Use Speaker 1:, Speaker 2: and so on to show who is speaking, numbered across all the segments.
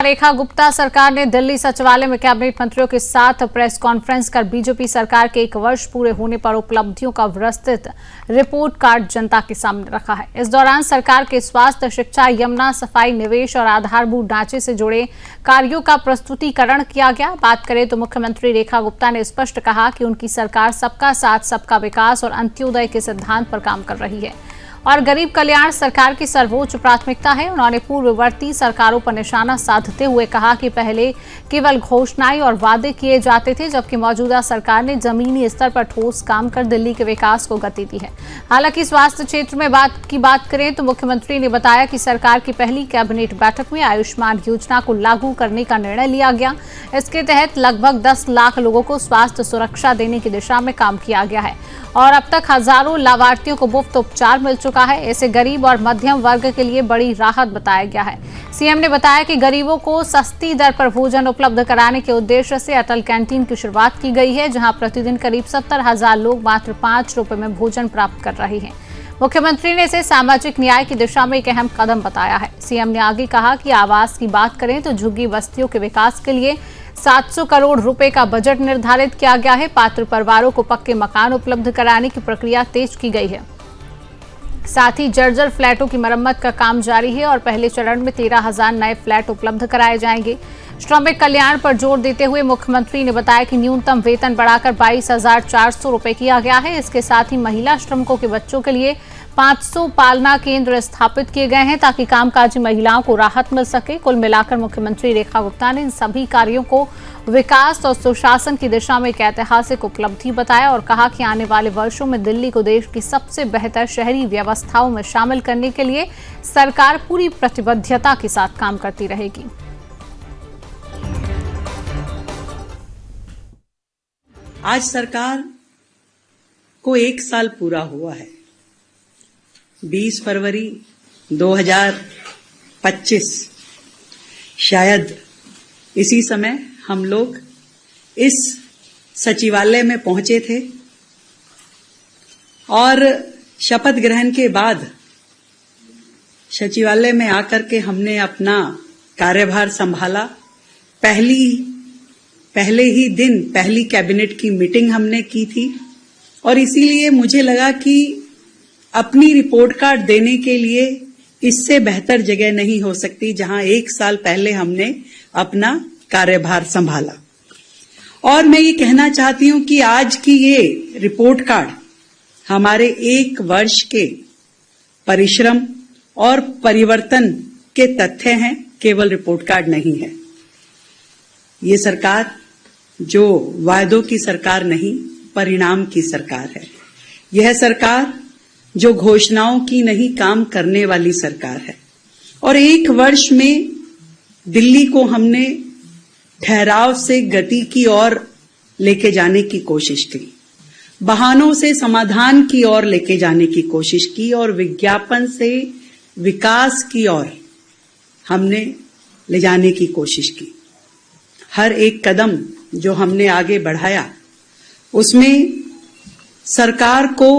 Speaker 1: रेखा गुप्ता सरकार ने दिल्ली सचिवालय में कैबिनेट मंत्रियों के साथ प्रेस कॉन्फ्रेंस कर बीजेपी सरकार के 1 वर्ष पूरे होने पर उपलब्धियों का विस्तृत रिपोर्ट कार्ड जनता के सामने रखा है। इस दौरान सरकार के स्वास्थ्य, शिक्षा, यमुना, सफाई, निवेश और आधारभूत ढांचे से जुड़े कार्यों का प्रस्तुतिकरण किया गया। बात करें तो मुख्यमंत्री रेखा गुप्ता ने स्पष्ट कहा कि उनकी सरकार सबका साथ, सबका विकास और अंत्योदय के सिद्धांत पर काम कर रही है और गरीब कल्याण सरकार की सर्वोच्च प्राथमिकता है। उन्होंने पूर्ववर्ती सरकारों पर निशाना साधते हुए कहा कि पहले केवल घोषणाएं और वादे किए जाते थे, जबकि मौजूदा सरकार ने जमीनी स्तर पर ठोस काम कर दिल्ली के विकास को गति दी है। हालांकि स्वास्थ्य क्षेत्र में बात करें तो मुख्यमंत्री ने बताया कि सरकार की पहली कैबिनेट बैठक में आयुष्मान योजना को लागू करने का निर्णय लिया गया। इसके तहत लगभग 10 लाख लोगों को स्वास्थ्य सुरक्षा देने की दिशा में काम किया गया है और अब तक हजारों लाभार्थियों को मुफ्त उपचार मिल चुका है। इसे गरीब और मध्यम वर्ग के लिए बड़ी राहत बताया गया है। सीएम ने बताया कि गरीबों को सस्ती दर पर भोजन उपलब्ध कराने के उद्देश्य से अटल कैंटीन की शुरुआत की गई है, जहां प्रतिदिन करीब 70,000 लोग मात्र 5 रुपए में भोजन प्राप्त कर रहे हैं। मुख्यमंत्री ने इसे सामाजिक न्याय की दिशा में एक अहम कदम बताया है। सीएम ने आगे कहा कि आवास की बात करें तो झुग्गी बस्तियों के विकास के लिए 700 करोड़ रुपए का बजट निर्धारित किया गया है। पात्र परिवारों को पक्के मकान उपलब्ध कराने की प्रक्रिया तेज की गई है। साथ ही जर्जर फ्लैटों की मरम्मत का काम जारी है और पहले चरण में 13,000 नए फ्लैट उपलब्ध कराए जाएंगे। श्रमिक कल्याण पर जोर देते हुए मुख्यमंत्री ने बताया कि न्यूनतम वेतन बढ़ाकर 22,400 रुपए किया गया है। इसके साथ ही महिला श्रमिकों के बच्चों के लिए 500 पालना केंद्र स्थापित किए गए हैं ताकि कामकाजी महिलाओं को राहत मिल सके। कुल मिलाकर मुख्यमंत्री रेखा गुप्ता ने इन सभी कार्यों को विकास और सुशासन की दिशा में एक ऐतिहासिक उपलब्धि बताया और कहा कि आने वाले वर्षों में दिल्ली को देश की सबसे बेहतर शहरी व्यवस्थाओं में शामिल करने के लिए सरकार पूरी प्रतिबद्धता के साथ काम करती रहेगी।
Speaker 2: आज सरकार को 1 साल पूरा हुआ है। 20 फरवरी 2025 शायद इसी समय हम लोग इस सचिवालय में पहुंचे थे और शपथ ग्रहण के बाद सचिवालय में आकर के हमने अपना कार्यभार संभाला। पहले ही दिन पहली कैबिनेट की मीटिंग हमने की थी और इसीलिए मुझे लगा कि अपनी रिपोर्ट कार्ड देने के लिए इससे बेहतर जगह नहीं हो सकती जहां 1 साल पहले हमने अपना कार्यभार संभाला। और मैं ये कहना चाहती हूं कि आज की ये रिपोर्ट कार्ड हमारे 1 वर्ष के परिश्रम और परिवर्तन के तथ्य हैं, केवल रिपोर्ट कार्ड नहीं है। ये सरकार जो वायदों की सरकार नहीं, परिणाम की सरकार है। यह सरकार जो घोषणाओं की नहीं, काम करने वाली सरकार है। और 1 वर्ष में दिल्ली को हमने ठहराव से गति की ओर लेके जाने की कोशिश की, बहानों से समाधान की ओर लेके जाने की कोशिश की और विज्ञापन से विकास की ओर हमने ले जाने की कोशिश की। हर एक कदम जो हमने आगे बढ़ाया उसमें सरकार को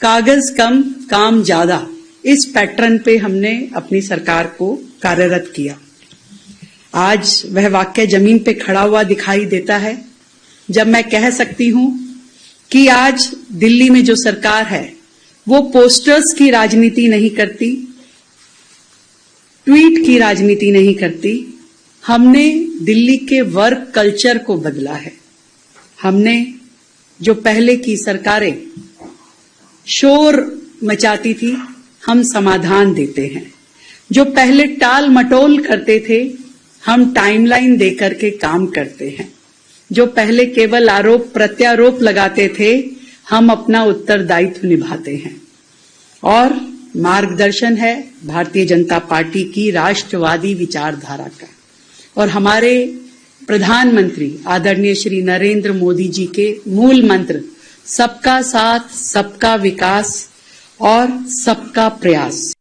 Speaker 2: कागज कम काम ज्यादा, इस पैटर्न पे हमने अपनी सरकार को कार्यरत किया। आज वह वाक्य जमीन पे खड़ा हुआ दिखाई देता है जब मैं कह सकती हूं कि आज दिल्ली में जो सरकार है वो पोस्टर्स की राजनीति नहीं करती, ट्वीट की राजनीति नहीं करती। हमने दिल्ली के वर्क कल्चर को बदला है। हमने जो पहले की सरकारें शोर मचाती थी, हम समाधान देते हैं। जो पहले टाल मटोल करते थे, हम टाइमलाइन देकर के काम करते हैं। जो पहले केवल आरोप प्रत्यारोप लगाते थे, हम अपना उत्तरदायित्व निभाते हैं। और मार्गदर्शन है भारतीय जनता पार्टी की राष्ट्रवादी विचारधारा का और हमारे प्रधानमंत्री आदरणीय श्री नरेंद्र मोदी जी के मूल मंत्र सबका साथ, सबका विकास और सबका प्रयास।